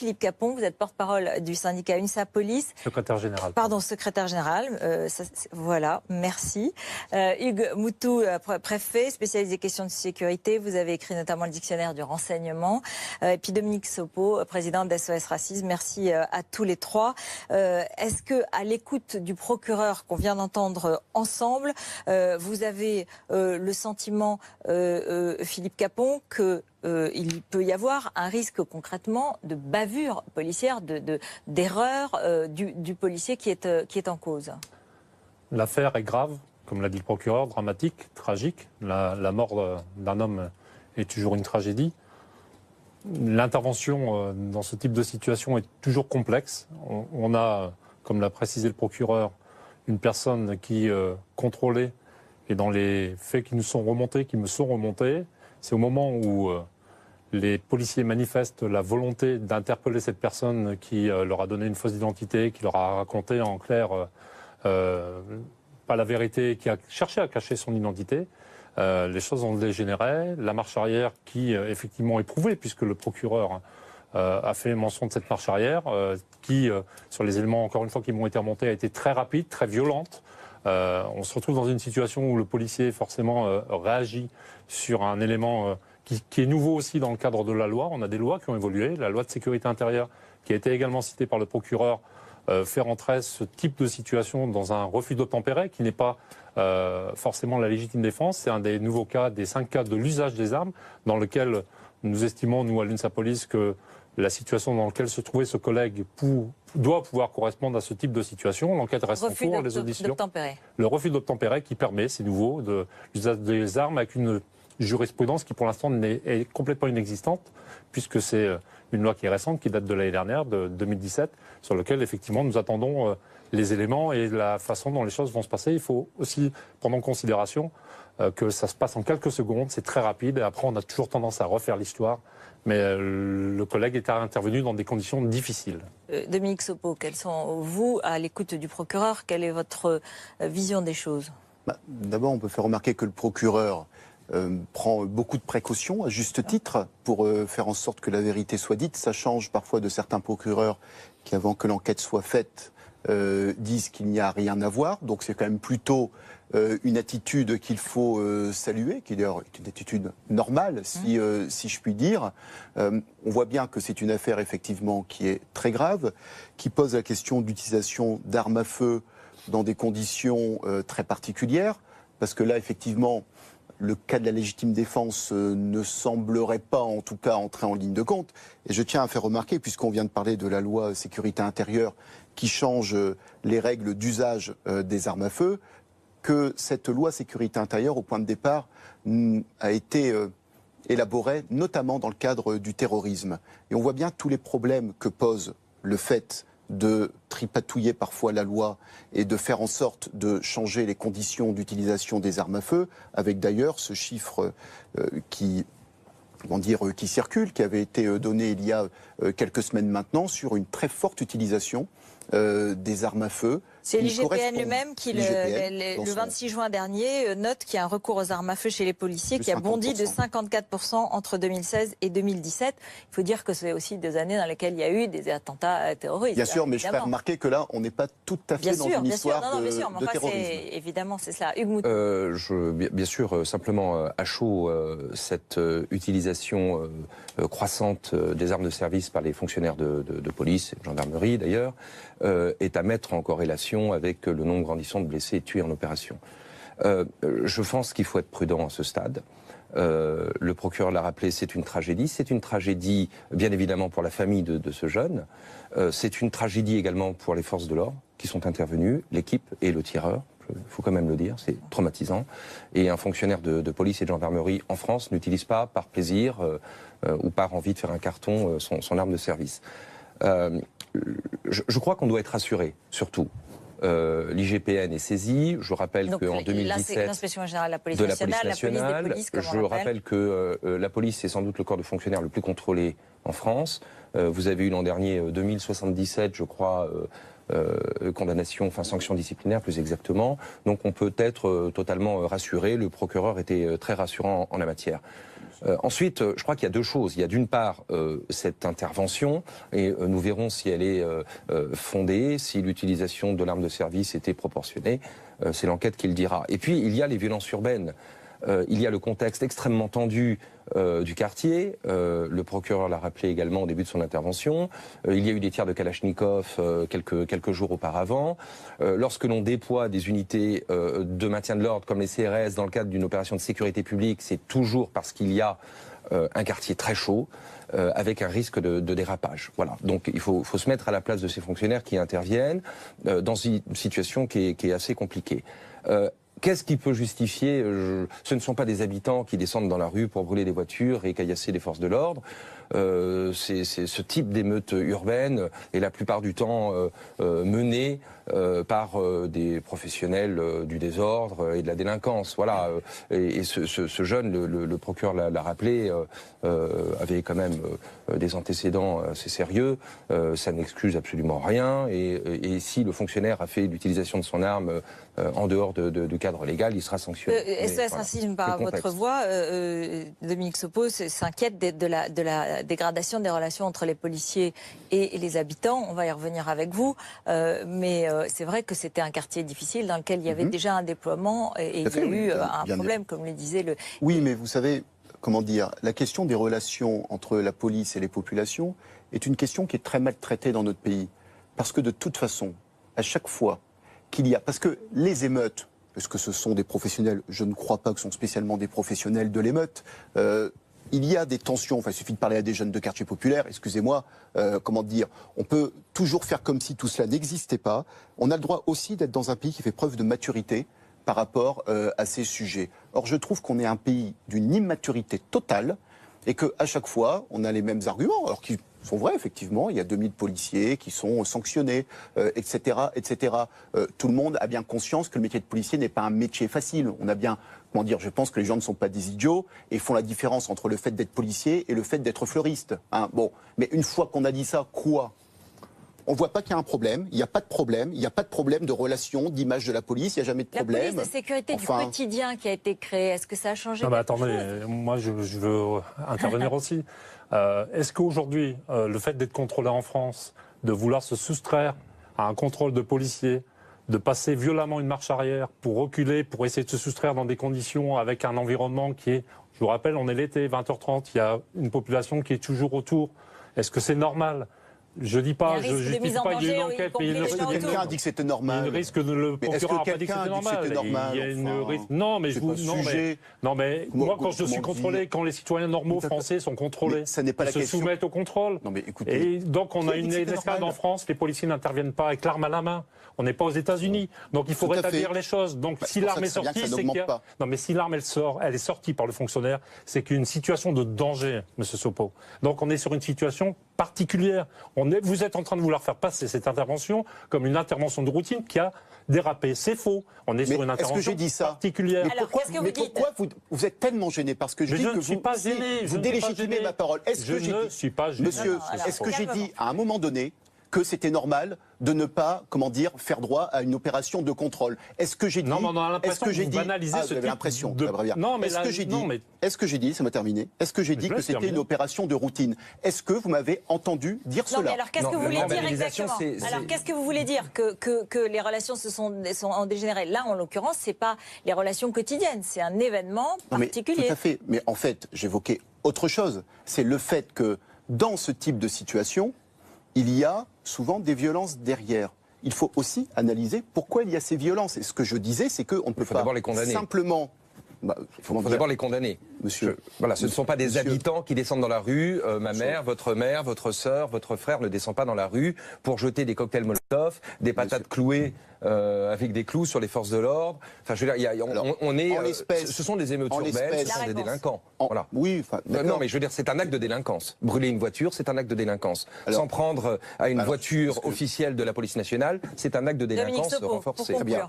Philippe Capon, vous êtes porte-parole du syndicat UNSA Police. Secrétaire général. Pardon, secrétaire général. Voilà, merci. Hugues Moutou, préfet, spécialisé questions de sécurité. Vous avez écrit notamment le dictionnaire du renseignement. Et puis Dominique Sopo, président d'SOS Racisme. Merci à tous les trois. Est-ce que, à l'écoute du procureur qu'on vient d'entendre ensemble, vous avez le sentiment, Philippe Capon, que il peut y avoir un risque concrètement de bavure policière, d'erreur du policier qui est en cause? L'affaire est grave, comme l'a dit le procureur, dramatique, tragique. La mort d'un homme est toujours une tragédie. L'intervention dans ce type de situation est toujours complexe. On a, comme l'a précisé le procureur, une personne qui contrôlait, et dans les faits qui nous sont remontés, qui me sont remontés, c'est au moment où les policiers manifestent la volonté d'interpeller cette personne qui leur a donné une fausse identité, qui leur a raconté en clair pas la vérité, qui a cherché à cacher son identité. Les choses ont dégénéré. La marche arrière qui effectivement est prouvée, puisque le procureur a fait mention de cette marche arrière, qui, sur les éléments encore une fois qui m'ont été remontés, a été très rapide, très violente. On se retrouve dans une situation où le policier forcément réagit sur un élément qui est nouveau aussi dans le cadre de la loi. On a des lois qui ont évolué. La loi de sécurité intérieure, qui a été également citée par le procureur, fait rentrer ce type de situation dans un refus d'obtempérer, qui n'est pas forcément la légitime défense. C'est un des nouveaux cas, des 5 cas de l'usage des armes, dans lequel nous estimons, nous, à l'UNSA Police, que la situation dans laquelle se trouvait ce collègue doit pouvoir correspondre à ce type de situation. L'enquête reste en cours, les auditions. Le refus d'obtempérer qui permet, c'est nouveau, de l'usage des armes avec une jurisprudence qui pour l'instant est complètement inexistante, puisque c'est une loi qui est récente, qui date de l'année dernière, de 2017, sur laquelle effectivement nous attendons les éléments et la façon dont les choses vont se passer. Il faut aussi prendre en considération que ça se passe en quelques secondes, c'est très rapide, et après on a toujours tendance à refaire l'histoire. Mais le collègue est intervenu dans des conditions difficiles. Dominique Sopo, quels sont, vous, à l'écoute du procureur, quelle est votre vision des choses? D'abord, on peut faire remarquer que le procureur prend beaucoup de précautions, à juste titre, pour faire en sorte que la vérité soit dite. Ça change parfois de certains procureurs qui, avant que l'enquête soit faite, disent qu'il n'y a rien à voir. Donc c'est quand même plutôt une attitude qu'il faut saluer, qui d'ailleurs est une attitude normale, si je puis dire. On voit bien que c'est une affaire effectivement qui est très grave, qui pose la question d'utilisation d'armes à feu dans des conditions très particulières, parce que là effectivement le cas de la légitime défense ne semblerait pas en tout cas entrer en ligne de compte. Et je tiens à faire remarquer, puisqu'on vient de parler de la loi sécurité intérieure qui change les règles d'usage des armes à feu, que cette loi sécurité intérieure, au point de départ, a été élaborée notamment dans le cadre du terrorisme. Et on voit bien tous les problèmes que pose le fait de tripatouiller parfois la loi et de faire en sorte de changer les conditions d'utilisation des armes à feu, avec d'ailleurs ce chiffre qui circule, qui avait été donné il y a quelques semaines maintenant, sur une très forte utilisation des armes à feu. C'est l'IGPN lui-même qui, le 26 juin dernier, note qu'il y a un recours aux armes à feu chez les policiers qui a bondi de 54% entre 2016 et 2017. Il faut dire que c'est aussi des années dans lesquelles il y a eu des attentats terroristes. Bien sûr, mais je fais remarquer que là, on n'est pas tout à fait dans une histoire de terrorisme. Évidemment, c'est cela. Hugues Moutou. Bien sûr, simplement à chaud, cette utilisation croissante des armes de service par les fonctionnaires de police, et de gendarmerie d'ailleurs, est à mettre en corrélation avec le nombre grandissant de blessés et tués en opération. Je pense qu'il faut être prudent à ce stade. Le procureur l'a rappelé, c'est une tragédie. C'est une tragédie, bien évidemment, pour la famille de ce jeune. C'est une tragédie également pour les forces de l'ordre qui sont intervenues, l'équipe et le tireur. Il faut quand même le dire, c'est traumatisant. Et un fonctionnaire de police et de gendarmerie en France n'utilise pas par plaisir ou par envie de faire un carton son arme de service. Je crois qu'on doit être rassuré, surtout. L'IGPN est saisie. Je rappelle qu'en 2017, l'inspection générale de la police de nationale, la police nationale, des polices, je rappelle que la police est sans doute le corps de fonctionnaires le plus contrôlé en France. Vous avez eu l'an dernier 2077, je crois, condamnation, enfin sanction disciplinaire plus exactement. Donc on peut être totalement rassuré. Le procureur était très rassurant en la matière. Ensuite, je crois qu'il y a deux choses. Il y a d'une part cette intervention, et nous verrons si elle est fondée, si l'utilisation de l'arme de service était proportionnée. C'est l'enquête qui le dira. Et puis, il y a les violences urbaines. Il y a le contexte extrêmement tendu du quartier. Le procureur l'a rappelé également au début de son intervention. Il y a eu des tirs de Kalachnikov quelques jours auparavant. Lorsque l'on déploie des unités de maintien de l'ordre comme les CRS dans le cadre d'une opération de sécurité publique, c'est toujours parce qu'il y a un quartier très chaud avec un risque de dérapage. Voilà. Donc il faut se mettre à la place de ces fonctionnaires qui interviennent dans une situation qui est assez compliquée. Qu'est-ce qui peut justifier ce ne sont pas des habitants qui descendent dans la rue pour brûler des voitures et caillasser les forces de l'ordre. C'est ce type d'émeute urbaine est la plupart du temps menée par des professionnels du désordre et de la délinquance. Voilà. Et ce jeune, le procureur l'a rappelé, avait quand même des antécédents assez sérieux. Ça n'excuse absolument rien. Et si le fonctionnaire a fait l'utilisation de son arme en dehors du cadre légal, il sera sanctionné. SOS Racisme par votre voix, Dominique Sopo s'inquiète de la dégradation des relations entre les policiers et les habitants. On va y revenir avec vous. Mais c'est vrai que c'était un quartier difficile dans lequel il y avait déjà un déploiement et il y a eu un problème, comme le disait le... Oui, mais vous savez, comment dire, la question des relations entre la police et les populations est une question qui est très mal traitée dans notre pays. Parce que de toute façon, à chaque fois qu'il y a... Parce que les émeutes, parce que ce sont des professionnels, je ne crois pas que ce sont spécialement des professionnels de l'émeute, il y a des tensions, enfin il suffit de parler à des jeunes de quartier populaire, excusez-moi, comment dire, on peut toujours faire comme si tout cela n'existait pas. On a le droit aussi d'être dans un pays qui fait preuve de maturité par rapport à ces sujets. Or je trouve qu'on est un pays d'une immaturité totale et qu'à chaque fois on a les mêmes arguments, alors qu'ils sont vrais effectivement, il y a 2000 policiers qui sont sanctionnés, etc. etc. Tout le monde a bien conscience que le métier de policier n'est pas un métier facile. On a bien... Comment dire, je pense que les gens ne sont pas des idiots et font la différence entre le fait d'être policier et le fait d'être fleuriste. Hein. Bon, mais une fois qu'on a dit ça, quoi ? On ne voit pas qu'il y a un problème, il n'y a pas de problème, il n'y a pas de problème de relation, d'image de la police, il n'y a jamais de problème. La police de sécurité du quotidien qui a été créée, est-ce que ça a changé ? Non, mais attendez, moi je veux intervenir aussi. Est-ce qu'aujourd'hui, le fait d'être contrôlé en France, de vouloir se soustraire à un contrôle de policiers, de passer violemment une marche arrière pour reculer, pour essayer de se soustraire dans des conditions avec un environnement qui est, je vous rappelle, on est l'été, 20h30, il y a une population qui est toujours autour. Est-ce que c'est normal ? Je dis pas, je justifie pas, il y a une enquête, mais quelqu'un a dit que c'était normal. Il risque de le procureur n'a pas dit que c'était normal. Non, mais moi quand je suis contrôlé, quand les citoyens normaux français sont contrôlés, ils se soumettent au contrôle. Non, mais écoutez, et donc on a une escalade en France, les policiers n'interviennent pas avec l'arme à la main. On n'est pas aux États-Unis, donc il faut rétablir les choses. Donc si l'arme est sortie, c'est qu'il y a... Non, mais si l'arme elle est sortie par le fonctionnaire, c'est qu'une situation de danger, Monsieur Sopo. Donc on est sur une situation particulière. Vous êtes en train de vouloir faire passer cette intervention comme une intervention de routine qui a dérapé. C'est faux. On est sur une intervention particulière. Alors, pourquoi vous êtes tellement gêné parce que je dis que vous délégitimez ma parole. Je ne suis pas gêné. Monsieur, est-ce que j'ai dit à un moment donné que c'était normal de ne pas, comment dire, faire droit à une opération de contrôle? Est-ce que j'ai dit... Non, mais on a l'impression que vous banalisez ce type de... Non, mais est-ce que j'ai dit, ça m'a terminé, est-ce que j'ai dit que c'était une opération de routine? Est-ce que vous m'avez entendu dire cela? Non, mais alors qu'est-ce que vous voulez dire exactement? Alors qu'est-ce que vous voulez dire? Que les relations sont dégénérées? Là, en l'occurrence, c'est pas les relations quotidiennes, c'est un événement particulier. Mais, tout à fait. Mais en fait, j'évoquais autre chose. C'est le fait que dans ce type de situation, il y a souvent des violences derrière. Il faut aussi analyser pourquoi il y a ces violences. Et ce que je disais, c'est qu'on ne peut pas simplement... Il faut d'abord les condamner. Monsieur, voilà, ce ne sont pas des habitants qui descendent dans la rue. Ma mère, votre sœur, votre frère ne descend pas dans la rue pour jeter des cocktails Molotov, des patates clouées avec des clous sur les forces de l'ordre. Enfin, je veux dire, ce sont des émeutes urbaines, ce sont des délinquants. Voilà. Oui, non, mais je veux dire, c'est un acte de délinquance. Brûler une voiture, c'est un acte de délinquance. S'en prendre à une voiture officielle de la police nationale, c'est un acte de délinquance renforcé. Très bien.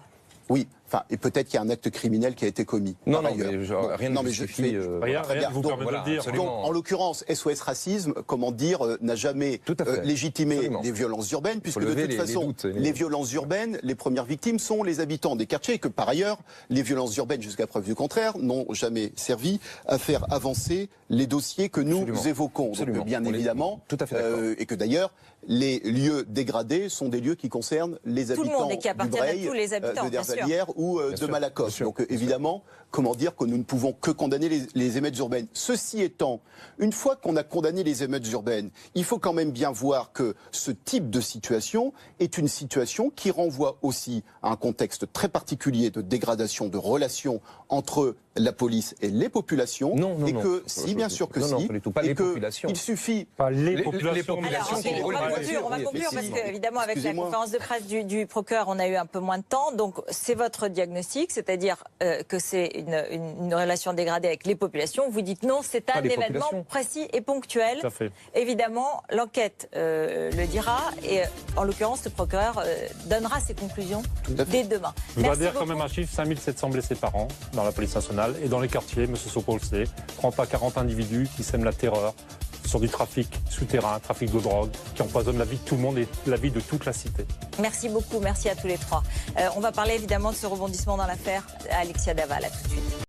Oui, Enfin, et peut-être qu'il y a un acte criminel qui a été commis. Non, par non, ailleurs. mais rien ne justifie. Rien Très bien. ne vous Donc, permet voilà, de le dire. absolument. Donc, en l'occurrence, SOS Racisme, comment dire, n'a jamais Tout à fait. légitimé Absolument. les violences urbaines, puisque de lever toute les façon, doutes, les violences urbaines, les premières victimes sont les habitants des quartiers, et que par ailleurs, les violences urbaines, jusqu'à preuve du contraire, n'ont jamais servi à faire avancer les dossiers que nous Absolument. évoquons. Absolument. Donc, bien On est évidemment, tout à fait d'accord. et que d'ailleurs, les lieux dégradés sont des lieux qui concernent les Tout le habitants monde et qui du appartiennent à Breil, tous les habitants, de bien sûr. Dervalière ou de sûr, Malakoff. bien sûr, Donc bien sûr. évidemment, comment dire que nous ne pouvons que condamner les émeutes urbaines. Ceci étant, une fois qu'on a condamné les émeutes urbaines, il faut quand même bien voir que ce type de situation est une situation qui renvoie aussi à un contexte très particulier de dégradation de relations entre la police et les populations. Non, non, et non. que, si, bien sûr que Non, non, si, pas du tout. Pas et les que populations. il suffit... Pas les Les populations. populations. Alors, on va conclure parce si. qu'évidemment, avec la Excusez-moi. conférence de presse du procureur, on a eu un peu moins de temps. Donc, c'est votre diagnostic, c'est-à-dire que c'est une relation dégradée avec les populations. Vous dites non, c'est Pas un les événement populations. précis et ponctuel. Tout à fait. Évidemment, l'enquête le dira et en l'occurrence, le procureur donnera ses conclusions à fait. dès demain. Je voudrais Merci dire quand beaucoup. même un chiffre, 5700 blessés par an dans la police nationale et dans les quartiers, M. Sopot le sait, 30 à 40 individus qui sèment la terreur sur du trafic souterrain, trafic de drogue, qui empoisonne la vie de tout le monde et la vie de toute la cité. Merci beaucoup, merci à tous les trois. On va parler évidemment de ce rebondissement dans l'affaire Alexia Daval. À tout de suite.